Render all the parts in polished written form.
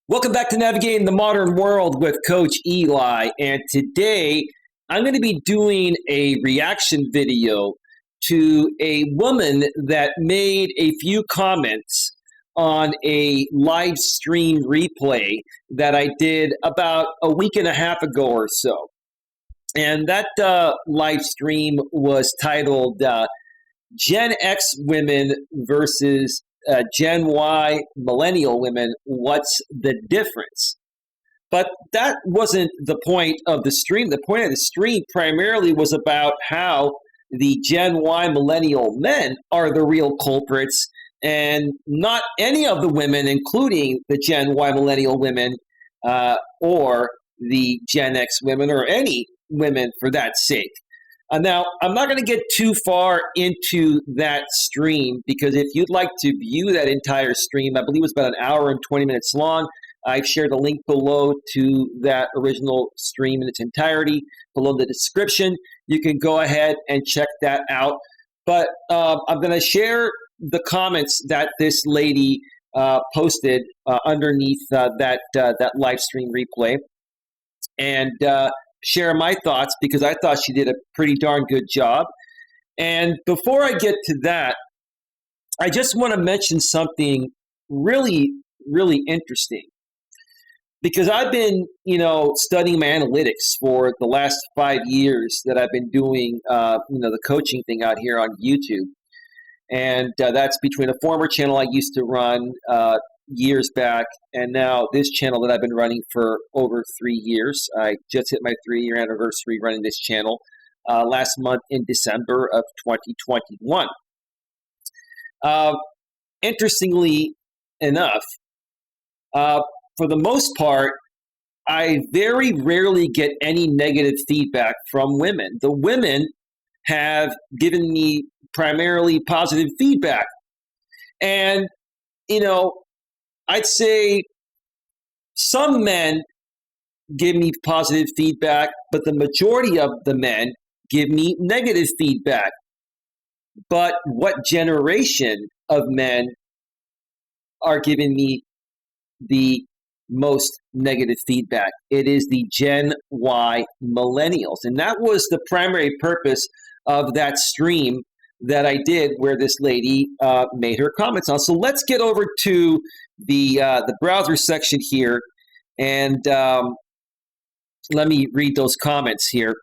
Welcome back to Navigating the Modern World with Coach Eli. And today I'm going to be doing a reaction video to a woman that made a few comments on a live stream replay that I did about a week and a half ago or so. And that live stream was titled Gen X Women versus Gen Y Millennial Women, what's the difference? But that wasn't the point of the stream. The point of the stream primarily was about how the Gen Y Millennial men are the real culprits, and not any of the women, including the Gen Y Millennial women or the Gen X women, or any women for that sake. Now, I'm not going to get too far into that stream because if you'd like to view that entire stream, I believe it's about an hour and 20 minutes long. I've shared a link below to that original stream in its entirety below the description. You can go ahead and check that out. But I'm going to share the comments that this lady posted underneath that live stream replay. And share my thoughts because I thought she did a pretty darn good job. And before I get to that, I just want to mention something really, really interesting. Because I've been, studying my analytics for the last 5 years that I've been doing, the coaching thing out here on YouTube. And that's between a former channel I used to run years back, and now this channel that I've been running for over 3 years. I just hit my 3-year anniversary running this channel last month in December of 2021. Interestingly enough, for the most part, I very rarely get any negative feedback from women. The women have given me primarily positive feedback. And, I'd say some men give me positive feedback, but the majority of the men give me negative feedback. But what generation of men are giving me the most negative feedback? It is the Gen Y Millennials. And that was the primary purpose of that stream that I did where this lady made her comments on. So let's get over to the browser section here, and let me read those comments here.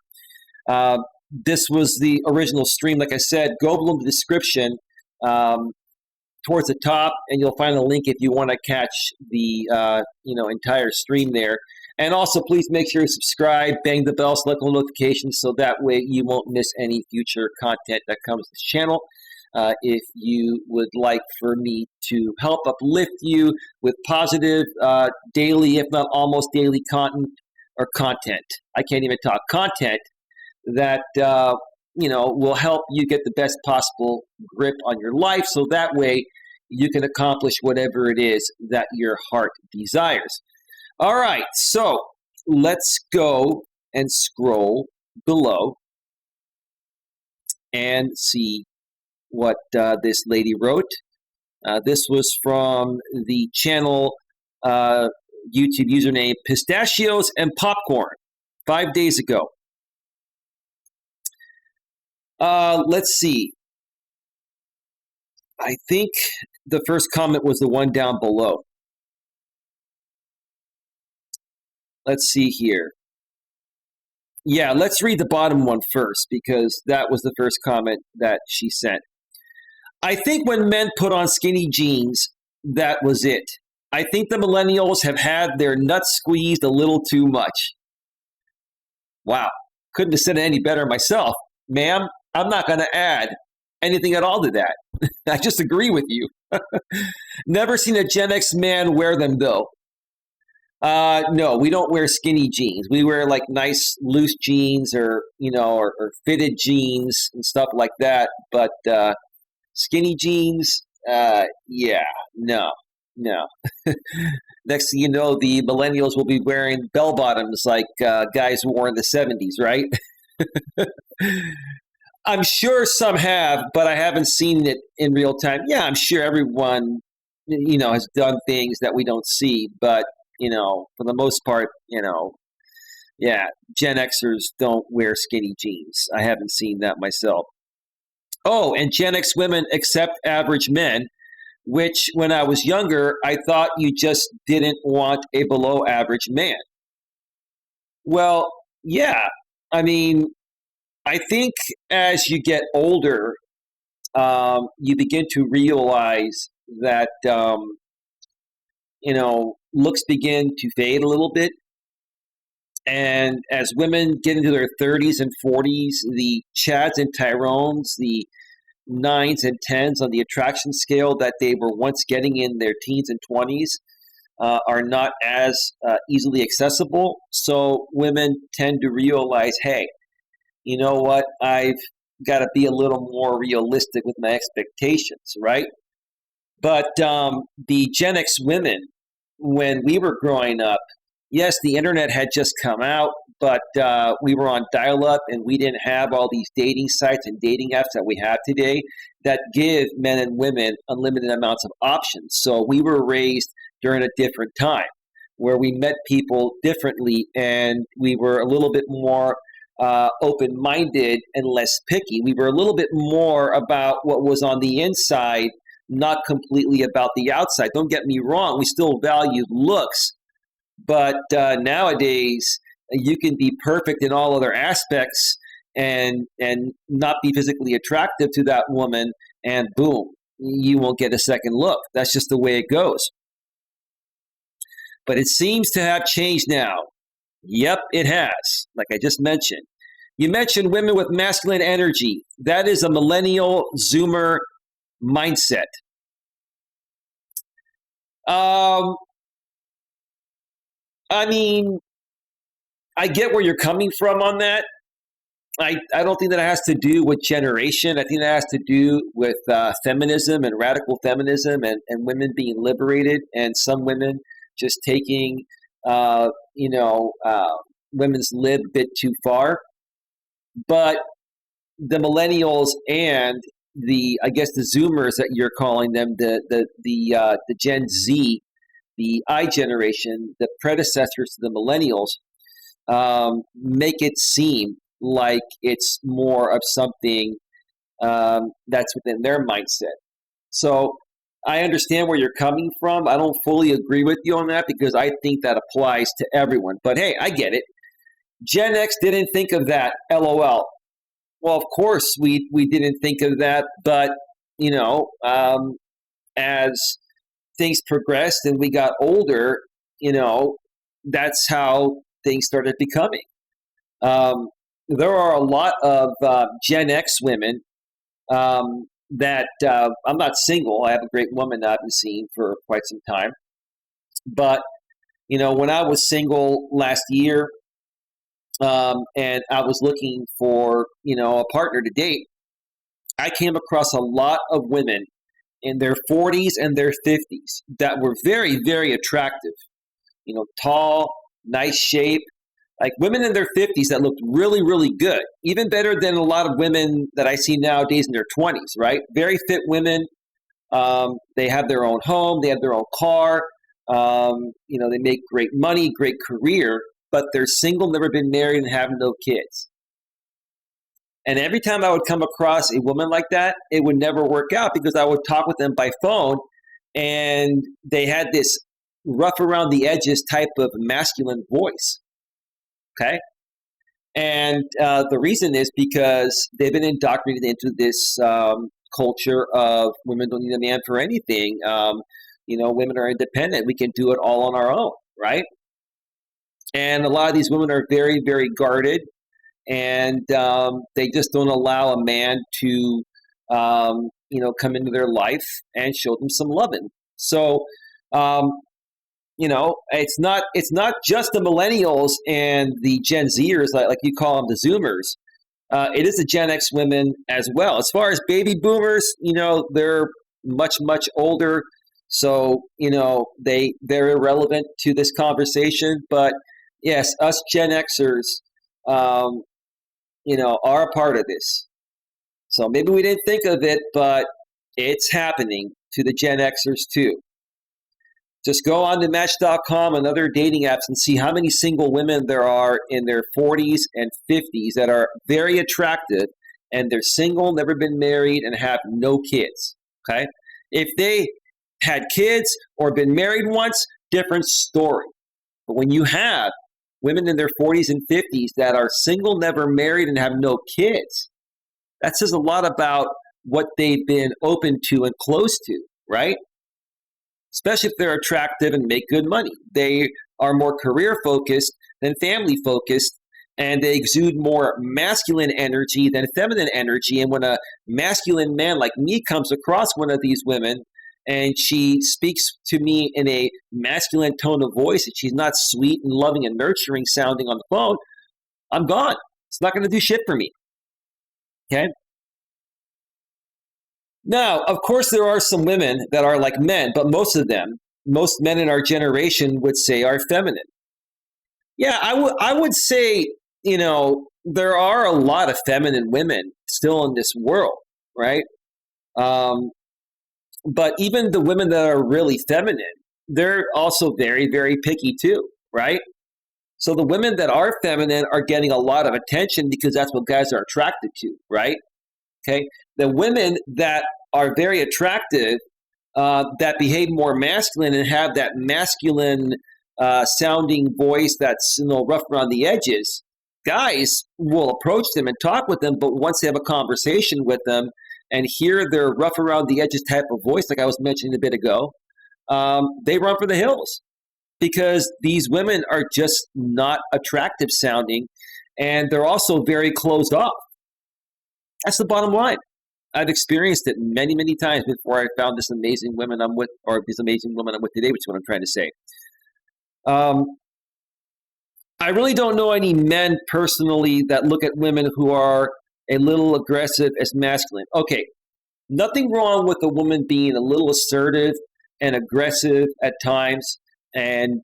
This was the original stream. Like I said, go below the description towards the top, and you'll find a link if you want to catch the entire stream there. And also, please make sure you subscribe, bang the bell, select all notifications, so that way you won't miss any future content that comes to this channel. If you would like for me to help uplift you with positive daily, if not almost daily content, I can't even talk content that will help you get the best possible grip on your life, so that way you can accomplish whatever it is that your heart desires. All right, so let's go and scroll below and see what this lady wrote. This was from the channel YouTube username Pistachios and Popcorn 5 days ago. Let's see. I think the first comment was the one down below. Let's see here. Yeah, let's read the bottom one first because that was the first comment that she sent. I think when men put on skinny jeans, that was it. I think the millennials have had their nuts squeezed a little too much. Wow, couldn't have said it any better myself. Ma'am, I'm not going to add anything at all to that. I just agree with you. Never seen a Gen X man wear them, though. No, we don't wear skinny jeans. We wear like nice loose jeans or fitted jeans and stuff like that. But skinny jeans, yeah, no. Next thing you know, the millennials will be wearing bell bottoms like guys wore in the 70s, right? I'm sure some have, but I haven't seen it in real time. Yeah, I'm sure everyone, has done things that we don't see, but for the most part, yeah, Gen Xers don't wear skinny jeans. I haven't seen that myself. Oh, and Gen X women accept average men, which when I was younger, I thought you just didn't want a below average man. Well, yeah. I mean, I think as you get older, you begin to realize that, looks begin to fade a little bit. And as women get into their 30s and 40s, the Chads and Tyrones, the nines and tens on the attraction scale that they were once getting in their teens and 20s are not as easily accessible. So women tend to realize, hey, you know what? I've got to be a little more realistic with my expectations, right? But the Gen X women, when we were growing up, yes, the internet had just come out, but we were on dial-up and we didn't have all these dating sites and dating apps that we have today that give men and women unlimited amounts of options. So we were raised during a different time where we met people differently and we were a little bit more open-minded and less picky. We were a little bit more about what was on the inside, not completely about the outside. Don't get me wrong, we still valued looks, but nowadays you can be perfect in all other aspects and not be physically attractive to that woman, and boom, you won't get a second look. That's just the way it goes. But it seems to have changed now. Yep, it has, like I just mentioned. You mentioned women with masculine energy. That is a millennial Zoomer mindset. I mean, I get where you're coming from on that. I don't think that has to do with generation. I think that has to do with feminism and radical feminism and women being liberated and some women just taking, women's lib a bit too far. But the millennials and I guess the Zoomers that you're calling them, the Gen Z, the I generation, the predecessors to the millennials, make it seem like it's more of something that's within their mindset. So I understand where you're coming from. I don't fully agree with you on that because I think that applies to everyone. But hey, I get it. Gen X didn't think of that, LOL. Well, of course we didn't think of that, but as things progressed and we got older, that's how things started becoming. There are a lot of Gen X women that I'm not single. I have a great woman that I've been seeing for quite some time. But, when I was single last year and I was looking for, a partner to date, I came across a lot of women in their 40s and their 50s that were very, very attractive. Tall, nice shape, like women in their 50s that looked really, really good, even better than a lot of women that I see nowadays in their 20s, right? Very fit women. They have their own home. They have their own car. They make great money, great career, but they're single, never been married, and have no kids. And every time I would come across a woman like that, it would never work out because I would talk with them by phone and they had this rough around the edges type of masculine voice. Okay. And the reason is because they've been indoctrinated into this culture of women don't need a man for anything. Women are independent. We can do it all on our own, right? And a lot of these women are very, very guarded, and they just don't allow a man to, come into their life and show them some loving. So, it's not just the millennials and the Gen Zers, like you call them, the Zoomers. It is the Gen X women as well. As far as baby boomers, they're much, much older. So, they're irrelevant to this conversation. But yes, us Gen Xers, are a part of this. So maybe we didn't think of it, but it's happening to the Gen Xers too. Just go on to Match.com and other dating apps and see how many single women there are in their 40s and 50s that are very attractive, and they're single, never been married, and have no kids. Okay? If they had kids or been married once, different story. But when you have women in their 40s and 50s that are single, never married, and have no kids, that says a lot about what they've been open to and close to, right? Especially if they're attractive and make good money. They are more career focused than family focused, and they exude more masculine energy than feminine energy. And when a masculine man like me comes across one of these women and she speaks to me in a masculine tone of voice and she's not sweet and loving and nurturing sounding on the phone, I'm gone. It's not going to do shit for me. Okay? Now, of course, there are some women that are like men, but most men in our generation would say are feminine. Yeah, I would say, there are a lot of feminine women still in this world, right? But even the women that are really feminine, they're also very, very picky too, right? So the women that are feminine are getting a lot of attention because that's what guys are attracted to, right? Okay, the women that are very attractive, that behave more masculine and have that masculine sounding voice that's rough around the edges, guys will approach them and talk with them. But once they have a conversation with them and hear their rough around the edges type of voice, like I was mentioning a bit ago, they run for the hills because these women are just not attractive sounding, and they're also very closed off. That's the bottom line. I've experienced it many, many times before I found this amazing woman I'm with, or this amazing woman I'm with today, which is what I'm trying to say. I really don't know any men personally that look at women who are a little aggressive as masculine. Okay, nothing wrong with a woman being a little assertive and aggressive at times and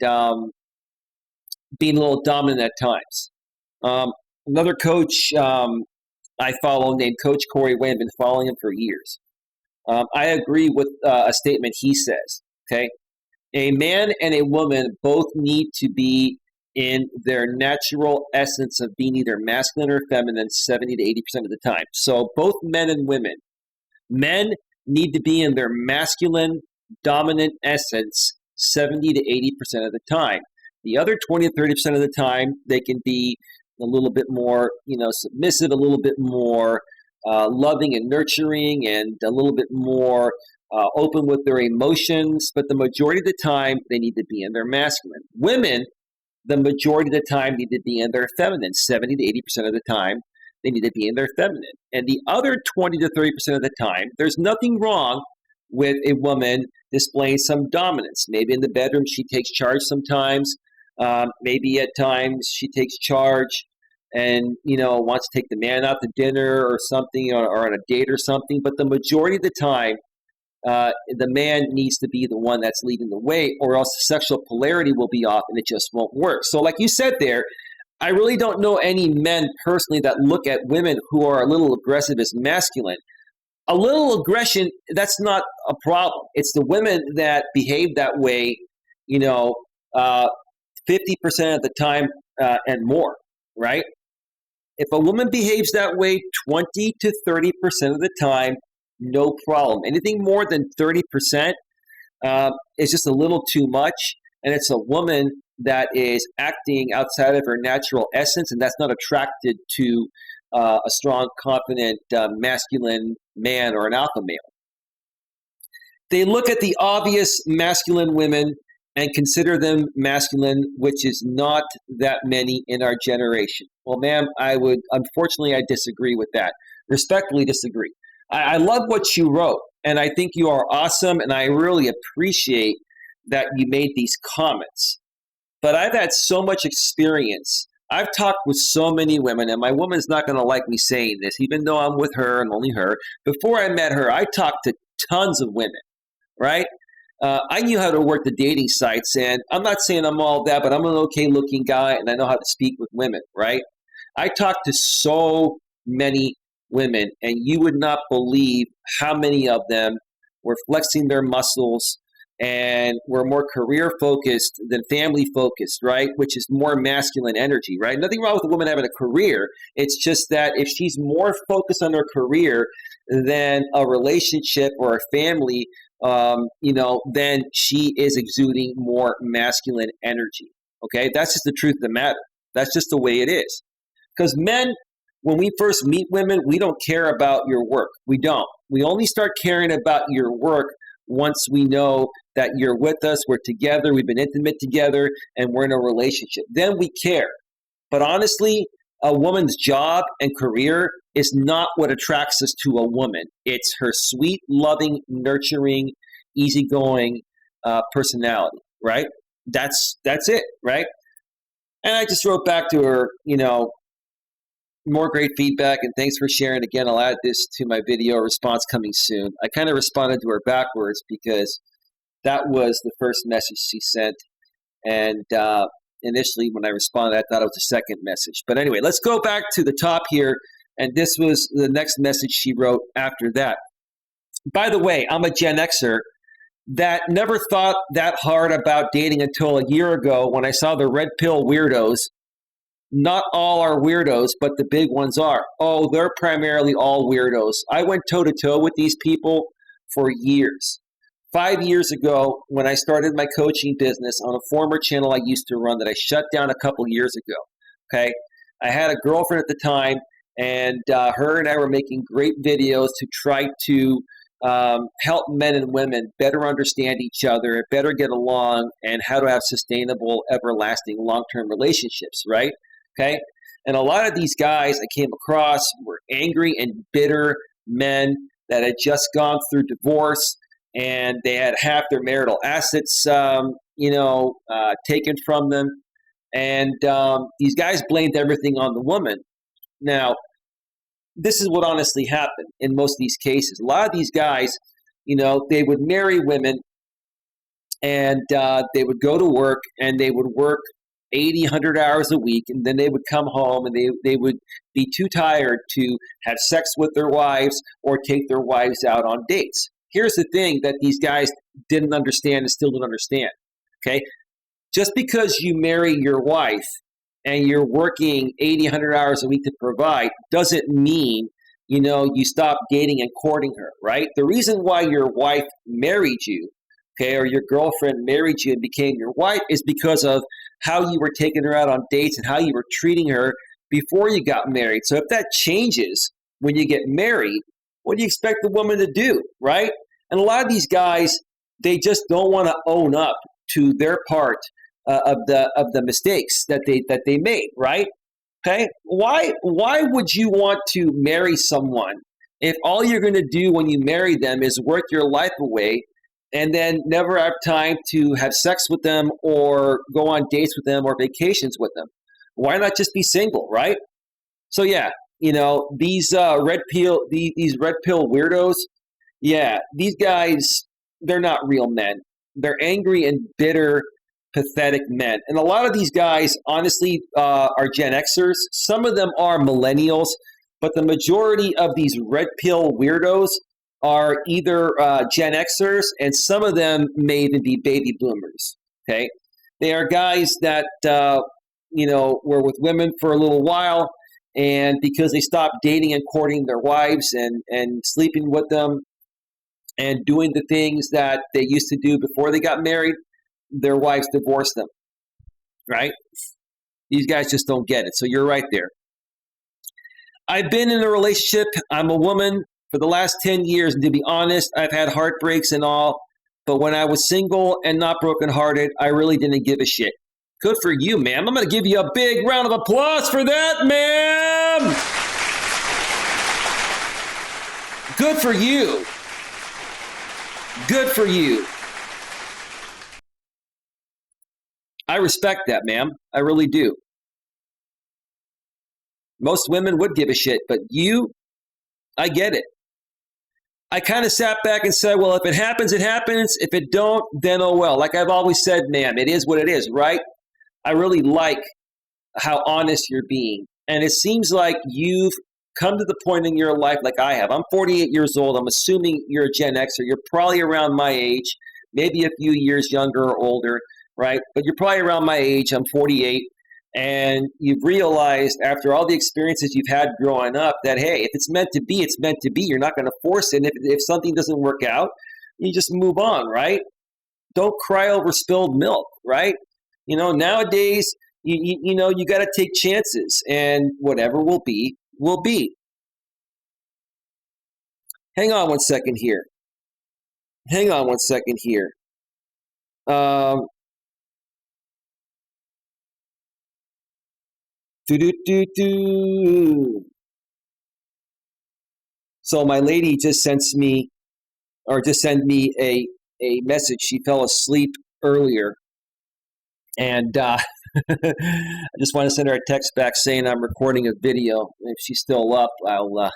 being a little dominant at times. Another coach I follow named Coach Corey Wayne. I've been following him for years. I agree with a statement he says, okay? A man and a woman both need to be in their natural essence of being either masculine or feminine 70 to 80% of the time. So both men and women. Men need to be in their masculine, dominant essence 70 to 80% of the time. The other 20 to 30% of the time, they can be a little bit more, submissive, a little bit more loving and nurturing, and a little bit more open with their emotions. But the majority of the time, they need to be in their masculine. Women, the majority of the time, need to be in their feminine. 70 to 80% of the time, they need to be in their feminine. And the other 20 to 30% of the time, there's nothing wrong with a woman displaying some dominance. Maybe in the bedroom, she takes charge sometimes. Maybe at times she takes charge and, wants to take the man out to dinner or something, or on a date or something. But the majority of the time, the man needs to be the one that's leading the way, or else the sexual polarity will be off and it just won't work. So like you said there, I really don't know any men personally that look at women who are a little aggressive as masculine. A little aggression, that's not a problem. It's the women that behave that way, 50% of the time and more, right? If a woman behaves that way 20 to 30% of the time, no problem. Anything more than 30% is just a little too much, and it's a woman that is acting outside of her natural essence, and that's not attracted to a strong, confident, masculine man or an alpha male. They look at the obvious masculine women and consider them masculine, which is not that many in our generation. Well, ma'am, unfortunately, I disagree with that. Respectfully disagree. I love what you wrote, and I think you are awesome, and I really appreciate that you made these comments. But I've had so much experience. I've talked with so many women, and my woman's not going to like me saying this, even though I'm with her and only her. Before I met her, I talked to tons of women, right? I knew how to work the dating sites, and I'm not saying I'm all that, but I'm an okay-looking guy, and I know how to speak with women, right? I talked to so many women, and you would not believe how many of them were flexing their muscles, and we're more career focused than family focused, right? Which is more masculine energy, right? Nothing wrong with a woman having a career. It's just that if she's more focused on her career than a relationship or a family, then she is exuding more masculine energy. Okay, that's just the truth of the matter. That's just the way it is. Because men, when we first meet women, we don't care about your work. We don't. We only start caring about your work once we know that you're with us, we're together, we've been intimate together, and we're in a relationship. Then we care. But honestly, a woman's job and career is not what attracts us to a woman. It's her sweet, loving, nurturing, easygoing personality, right? That's it, right? And I just wrote back to her, more great feedback, and thanks for sharing. Again, I'll add this to my video response coming soon. I kind of responded to her backwards because that was the first message she sent. And initially, when I responded, I thought it was the second message. But anyway, let's go back to the top here. And this was the next message she wrote after that. By the way, I'm a Gen Xer that never thought that hard about dating until a year ago when I saw the red pill weirdos. Not all are weirdos, but the big ones are. Oh, they're primarily all weirdos. I went toe-to-toe with these people for years. 5 years ago, when I started my coaching business on a former channel I used to run that I shut down a couple years ago, okay, I had a girlfriend at the time, and her and I were making great videos to try to help men and women better understand each other, better get along, and how to have sustainable, everlasting, long-term relationships, right? Okay, and a lot of these guys I came across were angry and bitter men that had just gone through divorce, and they had half their marital assets, taken from them, and these guys blamed everything on the woman. Now, this is what honestly happened in most of these cases. A lot of these guys, they would marry women, and they would go to work, and they would work 80, 100 hours a week, and then they would come home and they would be too tired to have sex with their wives or take their wives out on dates. Here's the thing that these guys didn't understand and still don't understand, okay? Just because you marry your wife and you're working 80, 100 hours a week to provide doesn't mean, you stop dating and courting her, right? The reason why your wife married you, okay, or your girlfriend married you and became your wife is because of how you were taking her out on dates and how you were treating her before you got married. So if that changes when you get married, what do you expect the woman to do, right? And a lot of these guys, they just don't want to own up to their part of the mistakes that they made, right? Okay, why would you want to marry someone if all you're going to do when you marry them is work your life away and then never have time to have sex with them or go on dates with them or vacations with them? Why not just be single, right? So yeah, these red pill weirdos, yeah, these guys, they're not real men. They're angry and bitter, pathetic men. And a lot of these guys, honestly, are Gen Xers. Some of them are millennials, but the majority of these red pill weirdos are either Gen Xers, and some of them may even be baby boomers, okay? They are guys that, were with women for a little while, and because they stopped dating and courting their wives and sleeping with them and doing the things that they used to do before they got married, their wives divorced them, right? These guys just don't get it. So you're right there. I've been in a relationship. I'm a woman for the last 10 years. And to be honest, I've had heartbreaks and all. But when I was single and not brokenhearted, I really didn't give a shit. Good for you, ma'am. I'm going to give you a big round of applause for that, ma'am. Good for you. Good for you. I respect that, ma'am. I really do. Most women would give a shit, but you, I get it. I kind of sat back and said, well, if it happens, it happens. If it don't, then oh well. Like I've always said, ma'am, it is what it is, right? I really like how honest you're being. And it seems like you've come to the point in your life like I have. I'm 48 years old. I'm assuming you're a Gen Xer. You're probably around my age. maybe a few years younger or older, right? But you're probably around my age. I'm 48. And you've realized after all the experiences you've had growing up that, hey, if it's meant to be, it's meant to be. You're not going to force it. And if something doesn't work out, you just move on, right? Don't cry over spilled milk, right? Nowadays, you got to take chances, and whatever will be, will be. Hang on one second here. So my lady just sent me a message. She fell asleep earlier, and I just want to send her a text back saying I'm recording a video. If she's still up, I'll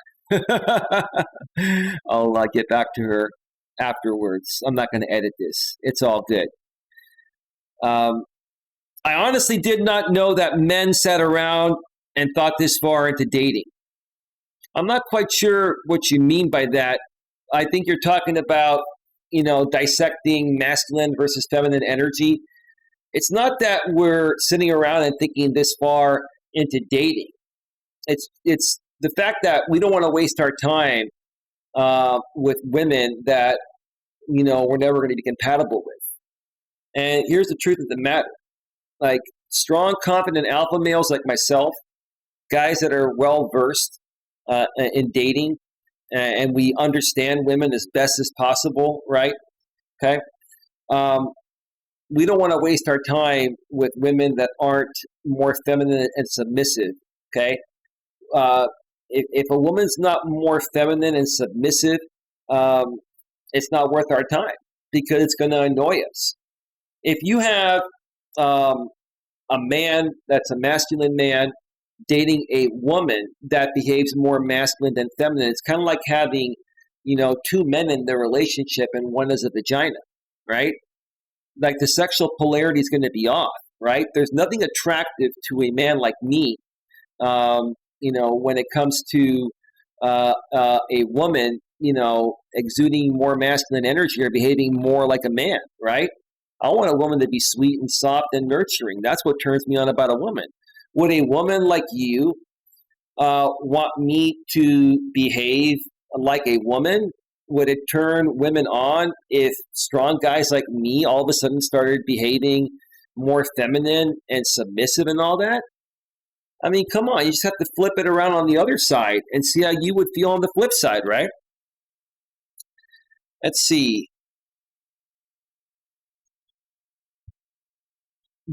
get back to her afterwards. I'm not going to edit this. It's all good. I honestly did not know that men sat around and thought this far into dating. I'm not quite sure what you mean by that. I think you're talking about, dissecting masculine versus feminine energy. It's not that we're sitting around and thinking this far into dating. It's the fact that we don't want to waste our time with women that, we're never going to be compatible with. And here's the truth of the matter. Like strong, confident alpha males like myself, guys that are well-versed in dating, and we understand women as best as possible, right? Okay. We don't want to waste our time with women that aren't more feminine and submissive, okay? If a woman's not more feminine and submissive, it's not worth our time because it's going to annoy us. If you have a man that's a masculine man dating a woman that behaves more masculine than feminine, it's kind of like having, two men in their relationship and one is a vagina, right? Like the sexual polarity is going to be off, right? There's nothing attractive to a man like me, when it comes to a woman, exuding more masculine energy or behaving more like a man, right? I want a woman to be sweet and soft and nurturing. That's what turns me on about a woman. Would a woman like you want me to behave like a woman? Would it turn women on if strong guys like me all of a sudden started behaving more feminine and submissive and all that? I mean, come on, you just have to flip it around on the other side and see how you would feel on the flip side, right? Let's see.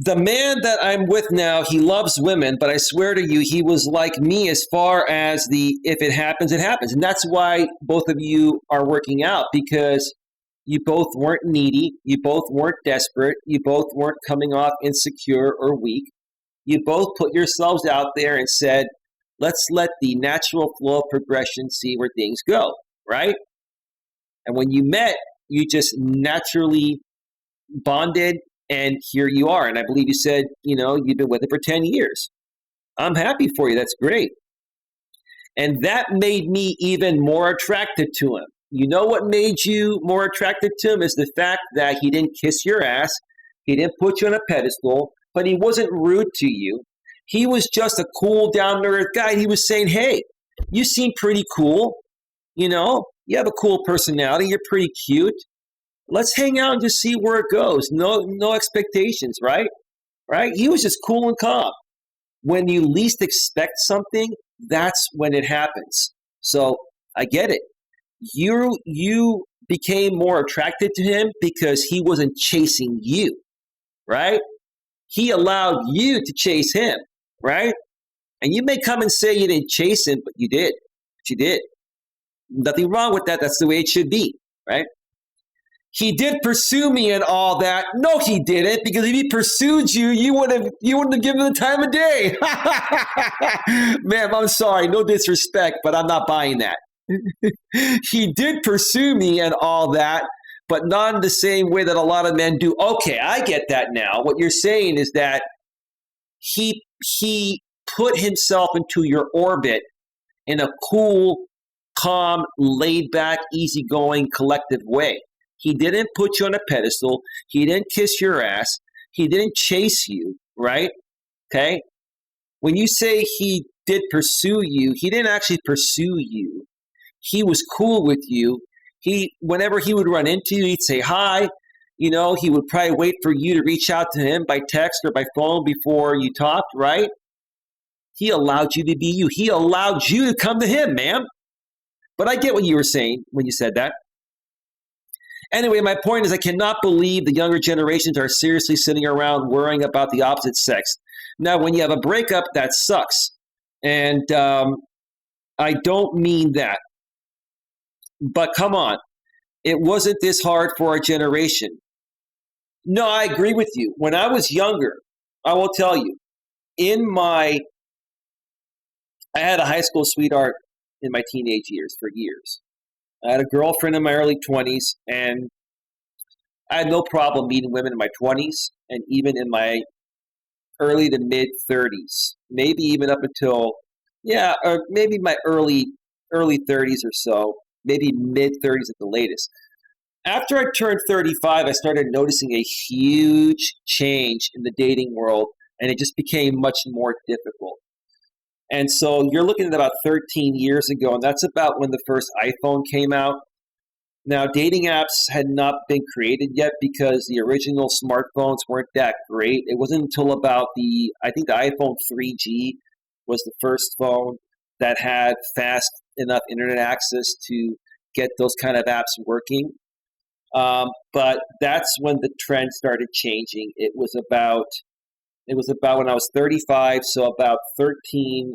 The man that I'm with now, he loves women, but I swear to you, he was like me as far as if it happens, it happens. And that's why both of you are working out, because you both weren't needy. You both weren't desperate. You both weren't coming off insecure or weak. You both put yourselves out there and said, let's let the natural flow of progression see where things go, right? And when you met, you just naturally bonded. And here you are. And I believe you said, you've been with it for 10 years. I'm happy for you. That's great. And that made me even more attracted to him. You know what made you more attracted to him is the fact that he didn't kiss your ass. He didn't put you on a pedestal, but he wasn't rude to you. He was just a cool, down-to-earth guy. He was saying, hey, you seem pretty cool. You have a cool personality. You're pretty cute. Let's hang out and just see where it goes. No expectations, right? Right? He was just cool and calm. When you least expect something, that's when it happens. So I get it. You became more attracted to him because he wasn't chasing you, right? He allowed you to chase him, right? And you may come and say you didn't chase him, but you did. But you did. Nothing wrong with that. That's the way it should be, right? He did pursue me and all that. No, he didn't, because if he pursued you, you wouldn't have given him the time of day. Ma'am, I'm sorry, no disrespect, but I'm not buying that. He did pursue me and all that, but not in the same way that a lot of men do. Okay, I get that now. What you're saying is that he put himself into your orbit in a cool, calm, laid-back, easygoing, collective way. He didn't put you on a pedestal. He didn't kiss your ass. He didn't chase you, right? Okay? When you say he did pursue you, he didn't actually pursue you. He was cool with you. Whenever he would run into you, he'd say hi. You know, he would probably wait for you to reach out to him by text or by phone before you talked, right? He allowed you to be you. He allowed you to come to him, man. But I get what you were saying when you said that. Anyway, my point is I cannot believe the younger generations are seriously sitting around worrying about the opposite sex. Now, when you have a breakup, that sucks. And I don't mean that. But come on. It wasn't this hard for our generation. No, I agree with you. When I was younger, I will tell you, I had a high school sweetheart in my teenage years for years. I had a girlfriend in my early 20s, and I had no problem meeting women in my 20s and even in my early to mid 30s, maybe even up until, or maybe my early 30s or so, maybe mid 30s at the latest. After I turned 35, I started noticing a huge change in the dating world, and it just became much more difficult. And so you're looking at about 13 years ago, and that's about when the first iPhone came out. Now, dating apps had not been created yet because the original smartphones weren't that great. It wasn't until about the iPhone 3G was the first phone that had fast enough internet access to get those kind of apps working. But that's when the trend started changing. It was about when I was 35, so about 13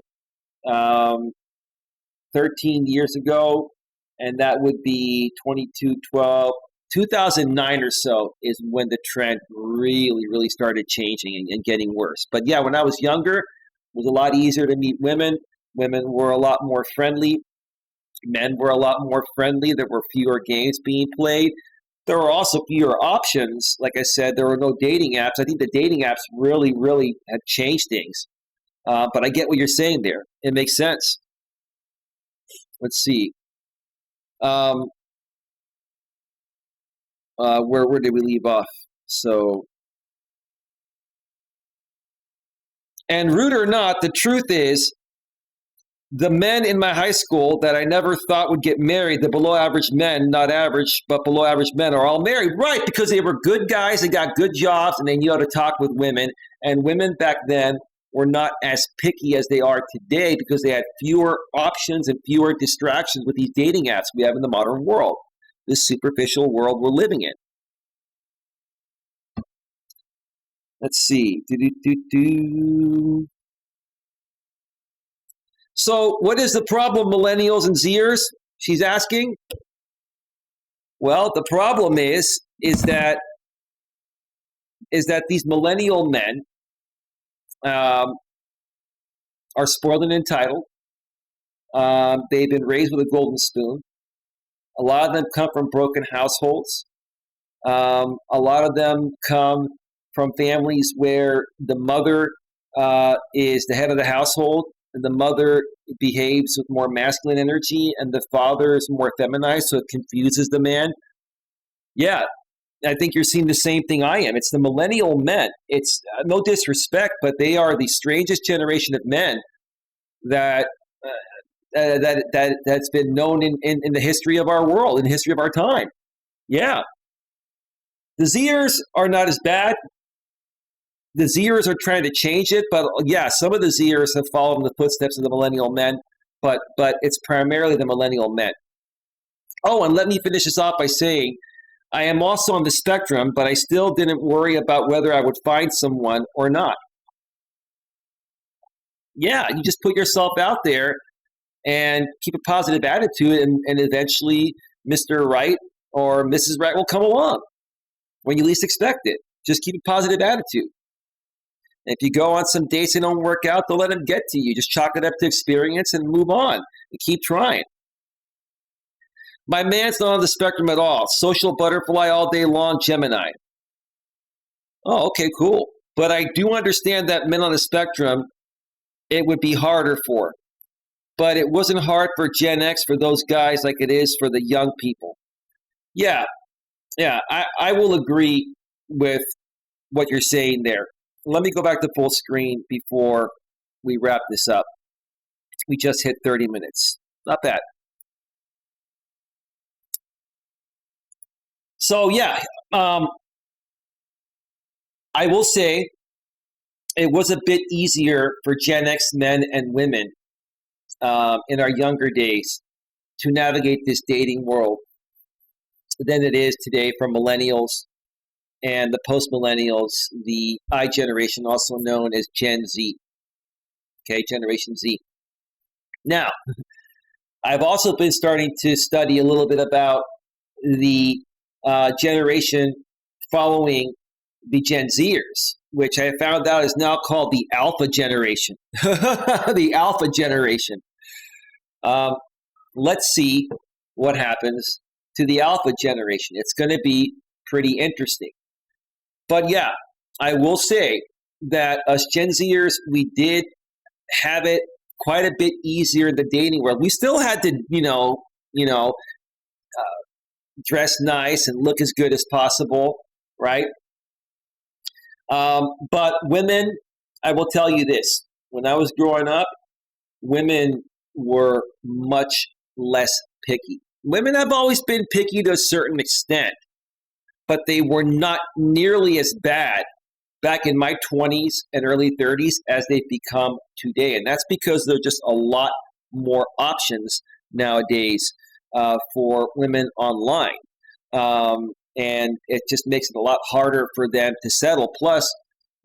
years ago, and that would be 2009 or so is when the trend really, really started changing and getting worse. But yeah, when I was younger, it was a lot easier to meet women. Women were a lot more friendly. Men were a lot more friendly. There were fewer games being played. There were also fewer options. Like I said, there were no dating apps. I think the dating apps really, really have changed things. But I get what you're saying there. It makes sense. Let's see. Where did we leave off? So, and rude or not, the truth is, the men in my high school that I never thought would get married, the below average men, not average, but below average men, are all married. Right, because they were good guys, they got good jobs, and they knew how to talk with women. And women back then were not as picky as they are today because they had fewer options and fewer distractions with these dating apps we have in the modern world, this superficial world we're living in. Let's see. So what is the problem, millennials and Zers? She's asking. Well, the problem is that these millennial men are spoiled and entitled. They've been raised with a golden spoon. A lot of them come from broken households. A lot of them come from families where the mother is the head of the household, and the mother behaves with more masculine energy, and the father is more feminized, so it confuses the man. Yeah, I think you're seeing the same thing I am. It's the millennial men. It's no disrespect, but they are the strangest generation of men that's been known in the history of our world, in the history of our time. Yeah. The Zers are not as bad. The Zers are trying to change it, but yeah, some of the Zers have followed in the footsteps of the millennial men, but it's primarily the millennial men. Oh, and let me finish this off by saying, I am also on the spectrum, but I still didn't worry about whether I would find someone or not. Yeah, you just put yourself out there and keep a positive attitude, and eventually Mr. Right or Mrs. Right will come along when you least expect it. Just keep a positive attitude. If you go on some dates and don't work out, don't let them get to you. Just chalk it up to experience and move on and keep trying. My man's not on the spectrum at all. Social butterfly all day long, Gemini. Oh, okay, cool. But I do understand that men on the spectrum, it would be harder for. But it wasn't hard for Gen X, for those guys, like it is for the young people. Yeah, Yeah, I will agree with what you're saying there. Let me go back to full screen before we wrap this up. We just hit 30 minutes. Not bad. So, yeah, um, I will say it was a bit easier for Gen X men and women in our younger days to navigate this dating world than it is today for millennials and the post millennials, the I generation, also known as Gen Z. Okay, Generation Z. Now, I've also been starting to study a little bit about the generation following the Gen Zers, which I found out is now called the Alpha generation. The Alpha generation. Um, let's see what happens to the Alpha generation. It's going to be pretty interesting. But yeah, I will say that us Gen Zers, we did have it quite a bit easier in the dating world. We still had to, dress nice and look as good as possible, right? But women, I will tell you this: when I was growing up, women were much less picky. Women have always been picky to a certain extent, but they were not nearly as bad back in my 20s and early 30s as they've become today. And that's because there are just a lot more options nowadays for women online. And it just makes it a lot harder for them to settle. Plus,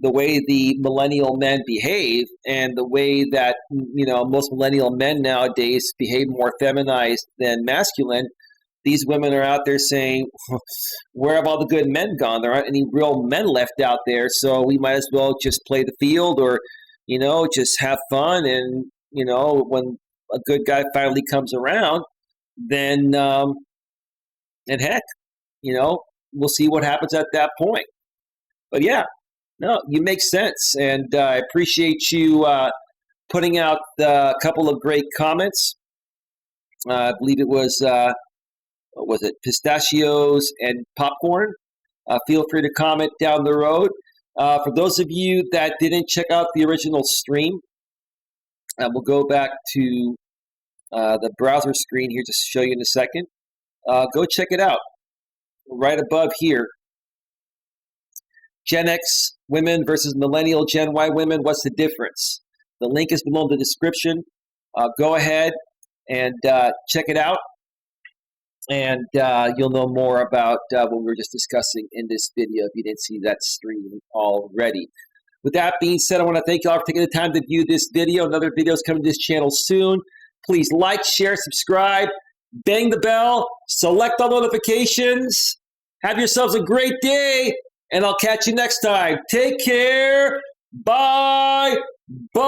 the way the millennial men behave and the way that, most millennial men nowadays behave more feminized than masculine, these women are out there saying, where have all the good men gone? There aren't any real men left out there, so we might as well just play the field or, just have fun. And, when a good guy finally comes around, then, and heck, we'll see what happens at that point. But yeah, no, you make sense. And I appreciate you putting out a couple of great comments. I believe it was what was it, pistachios and popcorn. Feel free to comment down the road. For those of you that didn't check out the original stream, we'll go back to the browser screen here just to show you in a second. Go check it out. Right above here, Gen X women versus millennial Gen Y women, what's the difference? The link is below in the description. Go ahead and check it out. And you'll know more about what we were just discussing in this video if you didn't see that stream already. With that being said, I want to thank you all for taking the time to view this video. Another video is coming to this channel soon. Please like, share, subscribe, bang the bell, select all notifications. Have yourselves a great day, and I'll catch you next time. Take care. Bye. Bye.